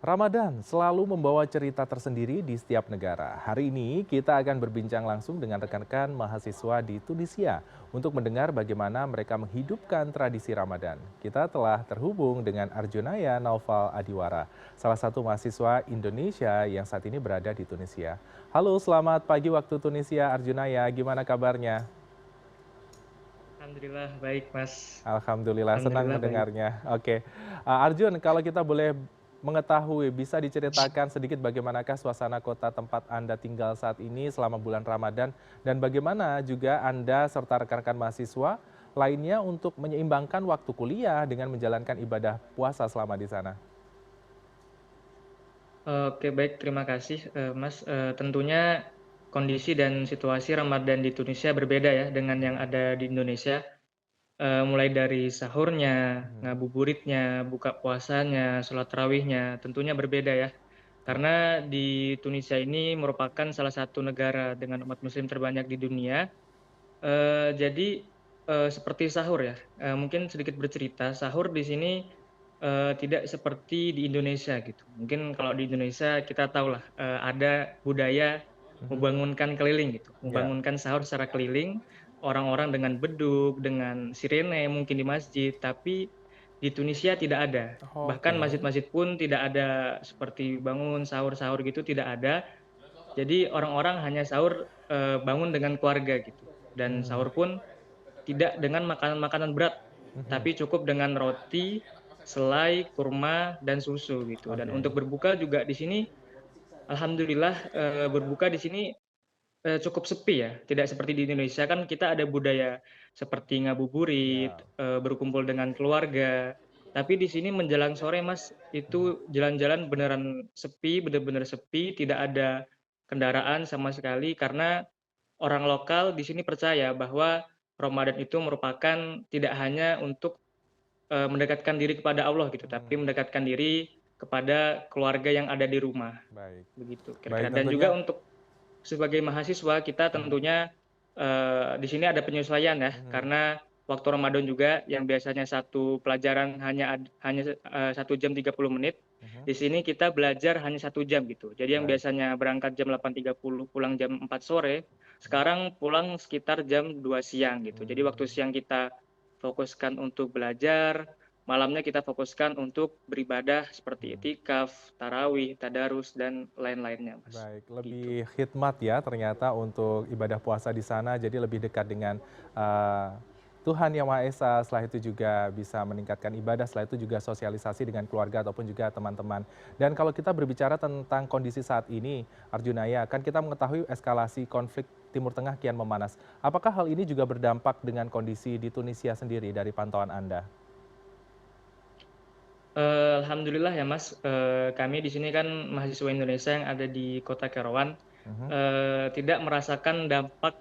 Ramadan selalu membawa cerita tersendiri di setiap negara. Hari ini kita akan berbincang langsung dengan rekan-rekan mahasiswa di Tunisia untuk mendengar bagaimana mereka menghidupkan tradisi Ramadan. Kita telah terhubung dengan Arjunaya Naufal Adiwara, salah satu mahasiswa Indonesia yang saat ini berada di Tunisia. Halo, selamat pagi waktu Tunisia, Arjunaya. Gimana kabarnya? Alhamdulillah baik, Mas. Alhamdulillah, senang Alhamdulillah baik. mendengarnya. Oke. Arjun, kalau kita boleh mengetahui, bisa diceritakan sedikit bagaimanakah suasana kota tempat Anda tinggal saat ini selama bulan Ramadan, dan bagaimana juga Anda serta rekan-rekan mahasiswa lainnya untuk menyeimbangkan waktu kuliah dengan menjalankan ibadah puasa selama di sana? Oke, baik, terima kasih, Mas. Tentunya kondisi dan situasi Ramadan di Tunisia berbeda ya dengan yang ada di Indonesia. Mulai dari sahurnya, Mhm. ngabuburitnya, buka puasanya, sholat tarawihnya, tentunya berbeda ya. Ya. Karena di Tunisia ini merupakan salah satu negara dengan umat muslim terbanyak di dunia. Jadi, seperti sahur ya, mungkin sedikit bercerita, sahur di sini, tidak seperti di Indonesia gitu. Mungkin kalau di Indonesia kita tahulah, ada budaya Mhm. membangunkan keliling gitu, Ya. membangunkan sahur secara keliling, orang-orang dengan beduk, dengan sirene mungkin di masjid, tapi di Tunisia tidak ada. Bahkan Oke. masjid-masjid pun tidak ada seperti bangun sahur-sahur gitu, tidak ada. Jadi orang-orang hanya sahur, bangun dengan keluarga gitu, dan Hmm. sahur pun tidak dengan makanan-makanan berat, Mhm. tapi cukup dengan roti, selai, kurma, dan susu gitu. Dan Oke. untuk berbuka juga di sini alhamdulillah, berbuka di sini, cukup sepi ya, tidak seperti di Indonesia kan kita ada budaya seperti ngabuburit, Ya. berkumpul dengan keluarga. Tapi di sini menjelang sore Mas, Mhm. itu jalan-jalan beneran sepi, bener-bener sepi, tidak ada kendaraan sama sekali karena orang lokal di sini percaya bahwa Ramadan itu merupakan tidak hanya untuk, mendekatkan diri kepada Allah gitu, tapi Mhm. mendekatkan diri kepada keluarga yang ada di rumah, Baik. begitu Baik, kira-kira. Dan juga tentunya. untuk sebagai mahasiswa kita Mhm. tentunya, di sini ada penyesuaian ya, Mhm. karena waktu Ramadan juga yang biasanya satu pelajaran hanya 1 jam 30 menit, Mhm. di sini kita belajar hanya 1 jam gitu. Jadi yang Baik. biasanya berangkat jam 8.30 pulang jam 4 sore, Mhm. sekarang pulang sekitar jam 2 siang gitu. Jadi waktu Mmm. siang kita fokuskan untuk belajar, malamnya kita fokuskan untuk beribadah seperti Mhm. iktikaf, tarawih, tadarus, dan lain-lainnya Mas, Baik, gitu. lebih khidmat ya ternyata untuk ibadah puasa di sana, jadi lebih dekat dengan, eee, Tuhan Yang Maha Esa, setelah itu juga bisa meningkatkan ibadah, setelah itu juga sosialisasi dengan keluarga ataupun juga teman-teman. Dan kalau kita berbicara tentang kondisi saat ini, Arjunaya, kan kita mengetahui eskalasi konflik Timur Tengah kian memanas. Apakah hal ini juga berdampak dengan kondisi di Tunisia sendiri dari pantauan Anda? Alhamdulillah ya Mas, kami di sini kan mahasiswa Indonesia yang ada di kota Kairouan, Mhm. tidak merasakan dampak,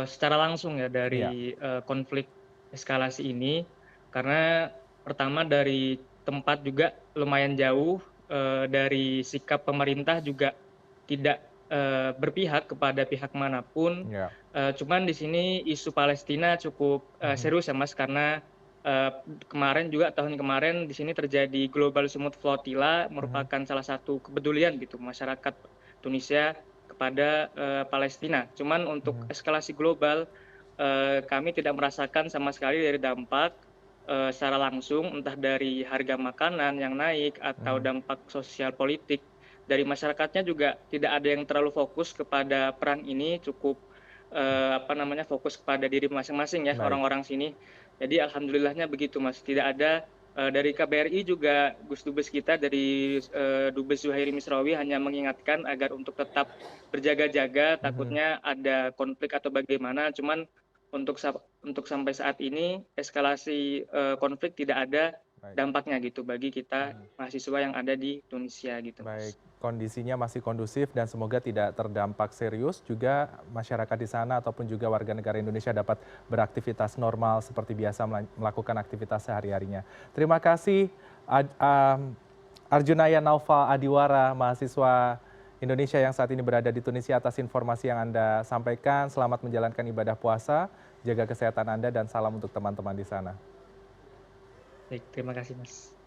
secara langsung ya Iya. dari, konflik eskalasi ini. Karena pertama dari tempat juga lumayan jauh, dari sikap pemerintah juga tidak, berpihak kepada pihak manapun. Iya. Cuman di sini isu Palestina cukup, Mhm. serius ya Mas, karena, eee, kemarin juga tahun kemarin di sini terjadi Global Smooth Flotilla, Mhm. merupakan salah satu kepedulian gitu masyarakat Tunisia kepada, Palestina. Cuman untuk Mhm. eskalasi global, kami tidak merasakan sama sekali dari dampak, secara langsung, entah dari harga makanan yang naik atau Mhm. dampak sosial politik. Dari masyarakatnya juga tidak ada yang terlalu fokus kepada perang ini, cukup, apa namanya, fokus kepada diri masing-masing ya Baik. orang-orang sini. Jadi alhamdulillahnya begitu Mas, tidak ada, dari KBRI juga Gus Dubes kita dari, Dubes Zuhairi Misrawi hanya mengingatkan agar untuk tetap berjaga-jaga, Mhm. takutnya ada konflik atau bagaimana. Cuman untuk sampai saat ini eskalasi, konflik tidak ada Baik. dampaknya gitu bagi kita Mhm. mahasiswa yang ada di Tunisia gitu, Baik, Mas. kondisinya masih kondusif dan semoga tidak terdampak serius juga masyarakat di sana ataupun juga warga negara Indonesia dapat beraktivitas normal seperti biasa melakukan aktivitas sehari-harinya. Terima kasih Arjunaya Naufal Adiwara, mahasiswa Indonesia yang saat ini berada di Tunisia atas informasi yang Anda sampaikan. Selamat menjalankan ibadah puasa, jaga kesehatan Anda dan salam untuk teman-teman di sana. Baik, terima kasih, Mas.